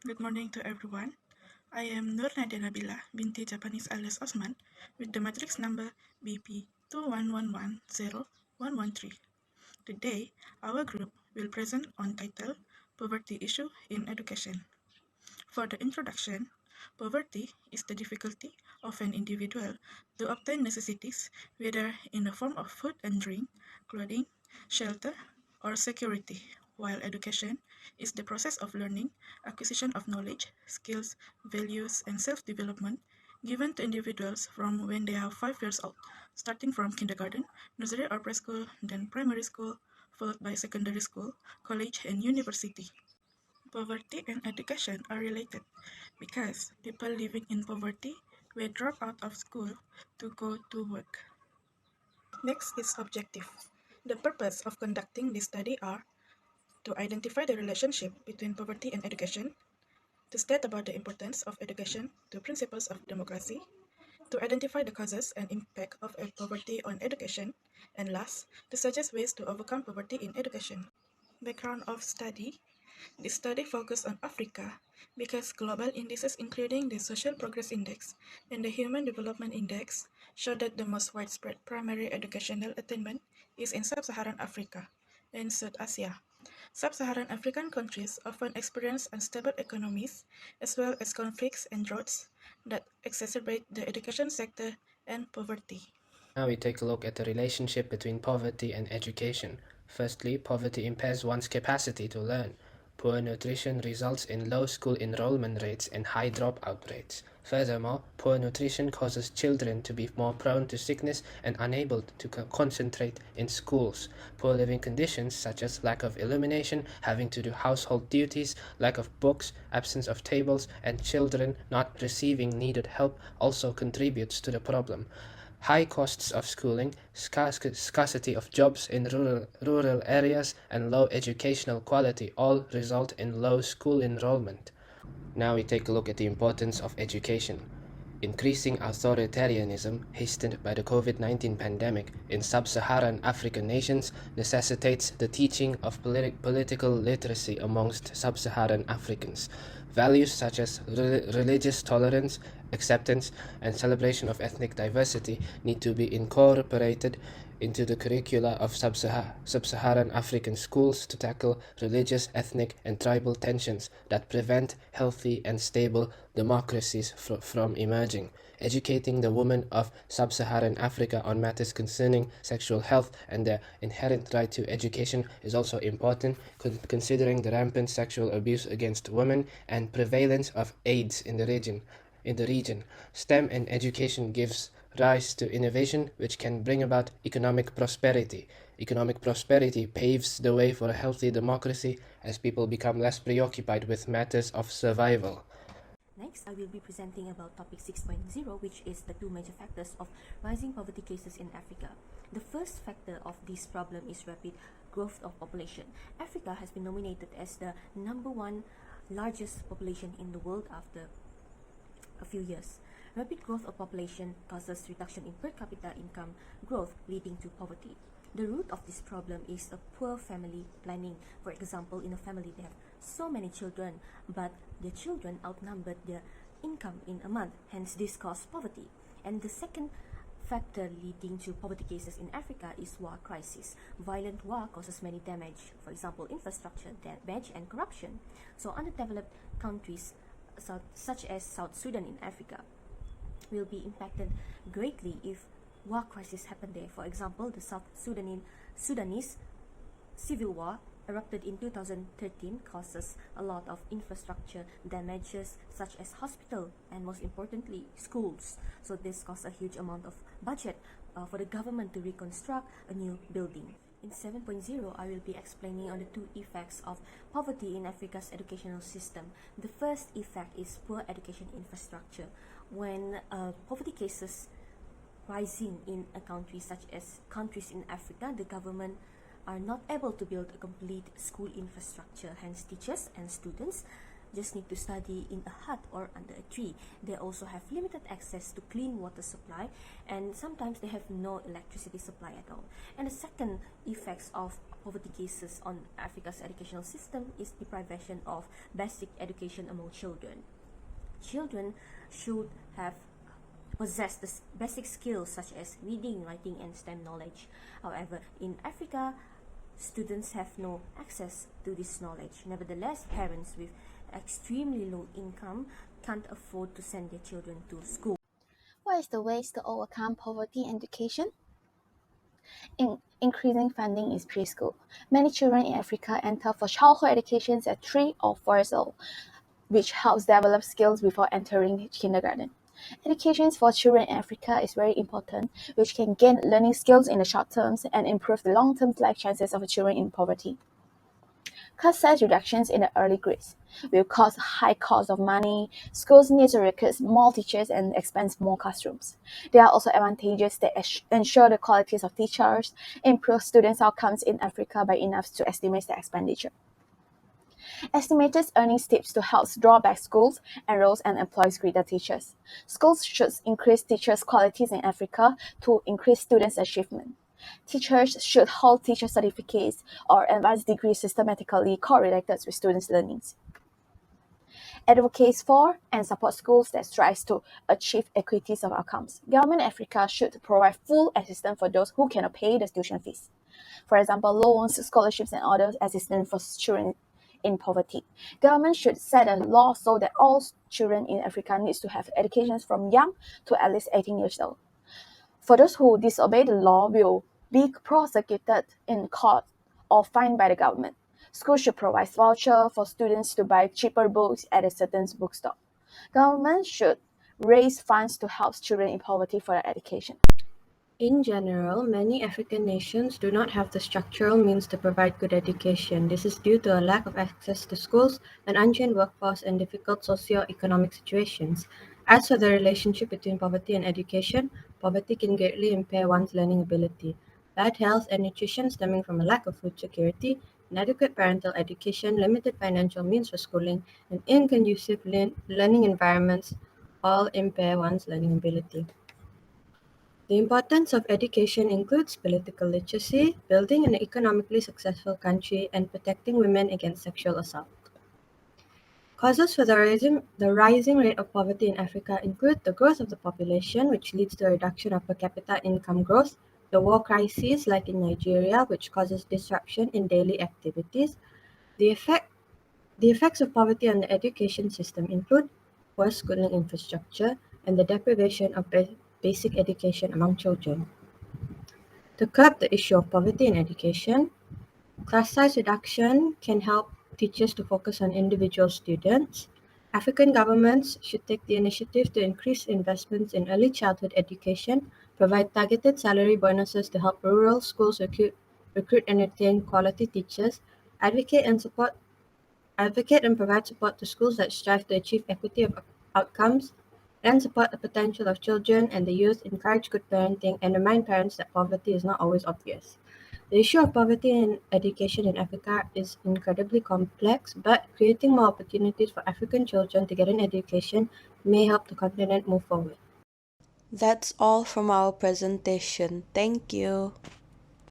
Good morning to everyone. I am Nur Nadia Nabila binti Japanese alias Osman with the matrix number BP 21110-113. Today, our group will present on title Poverty Issue in Education. For the introduction, poverty is the difficulty of an individual to obtain necessities, whether in the form of food and drink, clothing, shelter, or security, while education is the process of learning, acquisition of knowledge, skills, values, and self-development given to individuals from when they are 5 years old, starting from kindergarten, nursery or preschool, then primary school, followed by secondary school, college, and university. Poverty and education are related because people living in poverty will drop out of school to go to work. Next is objective. The purpose of conducting this study are to identify the relationship between poverty and education, to state about the importance of education to principles of democracy, to identify the causes and impact of poverty on education, and last, to suggest ways to overcome poverty in education. Background of study. The study focused on Africa because global indices including the Social Progress Index and the Human Development Index show that the most widespread primary educational attainment is in Sub-Saharan Africa and South Asia. Sub-Saharan African countries often experience unstable economies as well as conflicts and droughts that exacerbate the education sector and poverty. Now we take a look at the relationship between poverty and education. Firstly, poverty impairs one's capacity to learn. Poor nutrition results in low school enrollment rates and high dropout rates. Furthermore, poor nutrition causes children to be more prone to sickness and unable to concentrate in schools. Poor living conditions, such as lack of illumination, having to do household duties, lack of books, absence of tables, and children not receiving needed help, also contributes to the problem. High costs of schooling, scarcity of jobs in rural areas, and low educational quality all result in low school enrollment. Now we take a look at the importance of education. Increasing authoritarianism, hastened by the COVID-19 pandemic in sub-Saharan African nations, necessitates the teaching of political literacy amongst sub-Saharan Africans. Values such as religious tolerance, acceptance, and celebration of ethnic diversity need to be incorporated into the curricula of sub-Saharan African schools to tackle religious, ethnic, and tribal tensions that prevent healthy and stable democracies from emerging. Educating the women of sub-Saharan Africa on matters concerning sexual health and their inherent right to education is also important, considering the rampant sexual abuse against women and prevalence of AIDS in the region. STEM and education gives rise to innovation which can bring about economic prosperity. Economic prosperity paves the way for a healthy democracy as people become less preoccupied with matters of survival. Next, I will be presenting about topic 6.0, which is the two major factors of rising poverty cases in Africa. The first factor of this problem is rapid growth of population. Africa has been nominated as the #1 largest population in the world after a few years. Rapid growth of population causes reduction in per capita income growth, leading to poverty. The root of this problem is a poor family planning. For example, in a family they have so many children, but the children outnumbered their income in a month, hence this caused poverty. And the second factor leading to poverty cases in Africa is war crisis. Violent war causes many damage, for example, infrastructure damage and corruption. So underdeveloped countries such as South Sudan in Africa will be impacted greatly if war crisis happen there. For example, the South Sudanese civil war erupted in 2013 causes a lot of infrastructure damages such as hospital and most importantly schools. So this costs a huge amount of budget for the government to reconstruct a new building. In 7.0, I will be explaining on the two effects of poverty in Africa's educational system. The first effect is poor education infrastructure. When poverty cases rising in a country such as countries in Africa, the government are not able to build a complete school infrastructure. Hence, teachers and students just need to study in a hut or under a tree. They also have limited access to clean water supply, and sometimes they have no electricity supply at all. And the second effects of poverty cases on Africa's educational system is deprivation of basic education among children. Children should have possess the basic skills such as reading, writing, and STEM knowledge. However, in Africa, students have no access to this knowledge. Nevertheless, parents with extremely low income can't afford to send their children to school. What is the ways to overcome poverty in education? Increasing funding is preschool. Many children in Africa enter for childhood educations at 3 or 4 years old, which helps develop skills before entering kindergarten. Education for children in Africa is very important, which can gain learning skills in the short term and improve the long-term life chances of children in poverty. Class size reductions in the early grades will cause high cost of money. Schools need to recruit more teachers and expand more classrooms. There are also advantages that ensure the qualities of teachers, improve students' outcomes in Africa by enough to estimate the expenditure. Estimated earnings tips to help draw back schools, enrolls and employs greater teachers. Schools should increase teachers' qualities in Africa to increase students' achievement. Teachers should hold teacher certificates or advanced degrees systematically correlated with students' learnings. Advocates for and support schools that strive to achieve equities of outcomes. Government in Africa should provide full assistance for those who cannot pay the tuition fees. For example, loans, scholarships, and other assistance for children in poverty. Government should set a law so that all children in Africa needs to have education from young to at least 18 years old. For those who disobey the law will be prosecuted in court or fined by the government. Schools should provide voucher for students to buy cheaper books at a certain bookstore. Government should raise funds to help children in poverty for their education. In general, many African nations do not have the structural means to provide good education. This is due to a lack of access to schools, an untrained workforce, and difficult socio-economic situations. As for the relationship between poverty and education, poverty can greatly impair one's learning ability. Bad health and nutrition stemming from a lack of food security, inadequate parental education, limited financial means for schooling, and inconducive learning environments all impair one's learning ability. The importance of education includes political literacy, building an economically successful country, and protecting women against sexual assault. Causes for the rising rate of poverty in Africa include the growth of the population, which leads to a reduction of per capita income growth, the war crises like in Nigeria, which causes disruption in daily activities. The effects of poverty on the education system include poor schooling infrastructure and the deprivation of basic education among children. To curb the issue of poverty in education, class size reduction can help teachers to focus on individual students. African governments should take the initiative to increase investments in early childhood education, provide targeted salary bonuses to help rural schools recruit and retain quality teachers, advocate and support advocate and provide support to schools that strive to achieve equity of outcomes, and support the potential of children and the youth, encourage good parenting, and remind parents that poverty is not always obvious. The issue of poverty in education in Africa is incredibly complex, but creating more opportunities for African children to get an education may help the continent move forward. That's all from our presentation. Thank you.